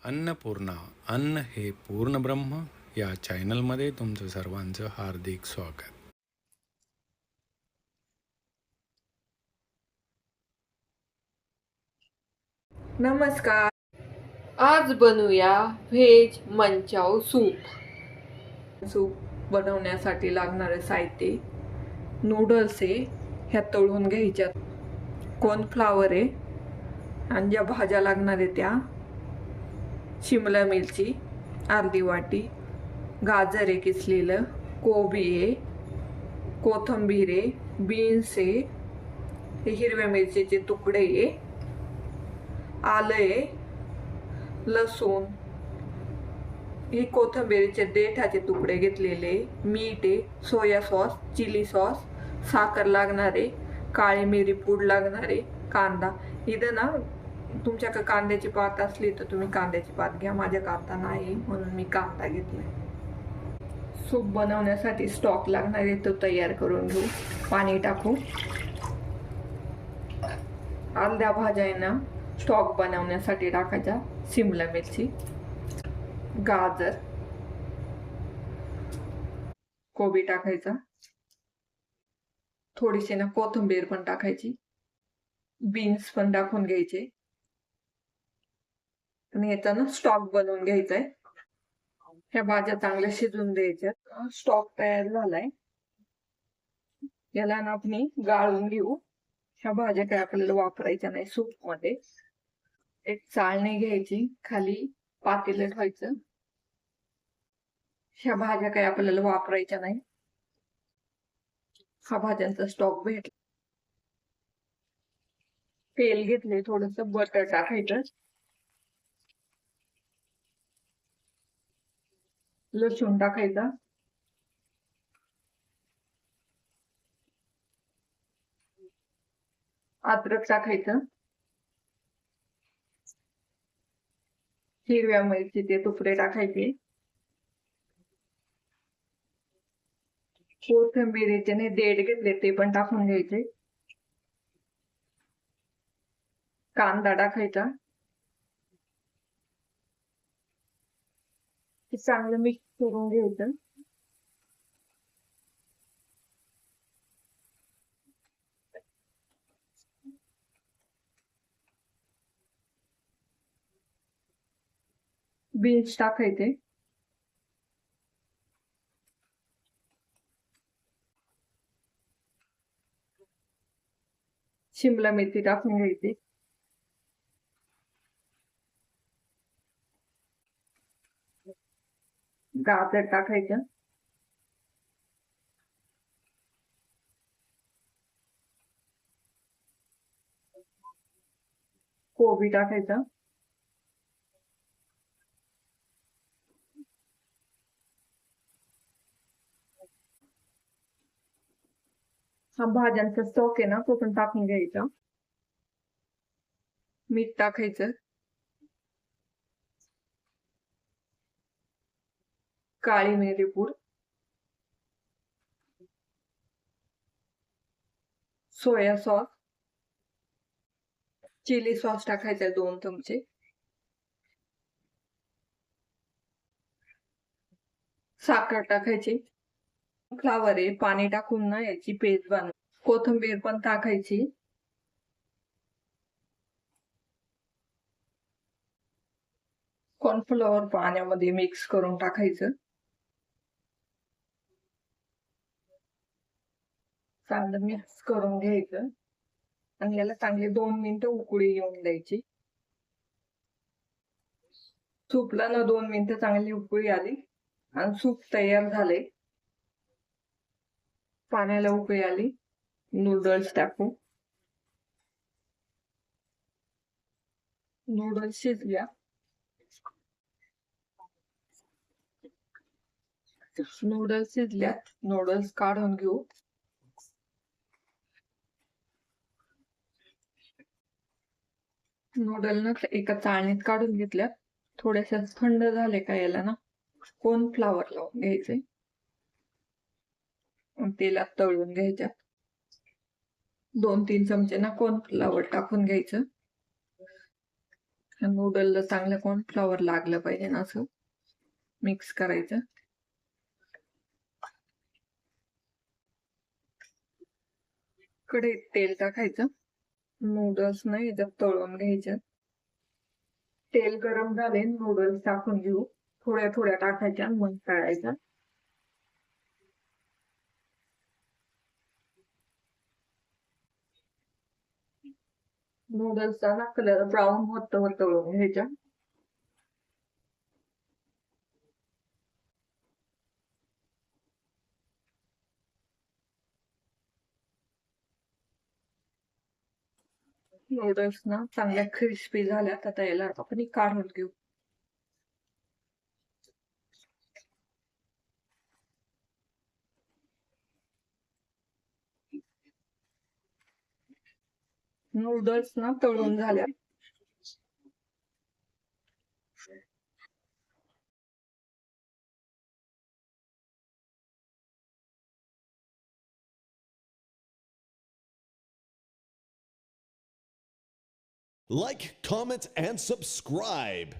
अन्नपूर्णा अन्न हे पूर्ण ब्रह्म या चॅनलमध्ये तुमचं सर्वांचं हार्दिक स्वागत. नमस्कार. आज बनवूया व्हेज मंचाव सूप बनवण्यासाठी लागणारे साहित्य: नूडल्स आहे, ह्या तळून घ्यायच्या, कॉर्नफ्लावर आहे, आणि ज्या भाज्या लागणार आहे त्या: शिमला मिरची अर्धी वाटी, गाजर आहे किसलेलं, कोबी आहे, कोथिंबीर आहे, बीन्स आहे, हे हिरव्या मिरचीचे तुकडे आहे, आलं आहे, लसूण, ही कोथिंबीरचे देठाचे तुकडे घेतलेले, मीठ आहे, सोया सॉस, चिली सॉस, साखर लागणार आहे, काळी मिरी पूड लागणार आहे, कांदा. इथं ना तुमच्याकडे कांद्याची पात असली तर तुम्ही कांद्याची पात घ्या, माझ्या कांदा नाही म्हणून मी कांदा घेतलाय. सूप बनवण्यासाठी स्टॉक लागणार आहे, तो तयार करून घेऊ. पाणी टाकू. अर्ध्या भाज्या आहे ना स्टॉक बनवण्यासाठी टाकायच्या: शिमला मिरची, गाजर, कोबी टाकायचा, थोडीशी ना कोथिंबीर पण टाकायची, बीन्स पण टाकून घ्यायचे, आणि याचा ना स्टॉक बनवून घ्यायचा आहे. ह्या भाज्या चांगल्या शिजून द्यायच्या. स्टॉक तयार झालाय, याला ना आपण गाळून घेऊ. ह्या भाज्या काय आपल्याला वापरायच्या नाही सूप मध्ये. एक चाळणी घ्यायची, खाली पातेलं ठेवायचं. ह्या भाज्या काय आपल्याला वापरायच्या नाही. हा भाज्यांचा स्टॉक भेटला. तेल घेतले, थोडस बटर टाकायचं, लसूण टाकायचा, अद्रक टाकायचं, हिरव्या मिरचीचे तुकडे टाकायचे, कोथिंबीरीचे ने देठ घेतले ते पण टाकून घ्यायचे, कांदा टाकायचा, चांगलं मिक्स करून घ्यायचं. बीन्स टाकायचे, शिमला मिरची टाकून घ्यायची, गाजर टाकायचं, कोबी टाकायचा, हा भाज्यांचा स्टॉक आहे ना तो पण टाकून घ्यायचा, मीठ टाकायचं, काळी मिरी पूड, सोया सॉस, चिली सॉस टाकायचा 2 चमचे, साखर टाकायची, फ्लावर आहे, पाणी टाकून ना याची पेस्ट बनव. कोथिंबीर पण टाकायची, कॉर्नफ्लॉवर पाण्यामध्ये मिक्स करून टाकायचं, चांगलं मिक्स करून घ्यायचं, आणि याला चांगले 2 मिनिटं उकळी येऊन द्यायची. सूपला ना 2 मिनिटं चांगली उकळी आली आणि सूप तयार झाले. पाण्याला उकळी आली, नूडल्स टाकू. नूडल्स शिजल्या, नूडल्स काढून घेऊ. नूडल ना एका चाळणीत काढून घेतल्या. थोड्याशा थंड झाले का याला ना कॉर्नफ्लॉवर लावून घ्यायचे, तेलात तळून घ्यायच्या. 2-3 चमचे ना कॉर्नफ्लॉवर टाकून घ्यायचं. नूडलला चांगलं कॉर्नफ्लॉवर लागलं पाहिजे ना, असं मिक्स करायचं. कढईत तेल टाकायचं. नूडल्स ना याच्यात तळून घ्यायचे. तेल गरम झाले, नूडल्स टाकून घेऊ. थोड्या थोड्या टाकायच्या, मग तळायच्या. नूडल्सचा ना कलर ब्राऊन होत तळून घ्यायच्या. नूडल्स ना चांगल्या क्रिस्पी झाल्यात. आता याला आपण काढून घेऊ. नूडल्स ना तळून झाल्या. Like, comment, and subscribe.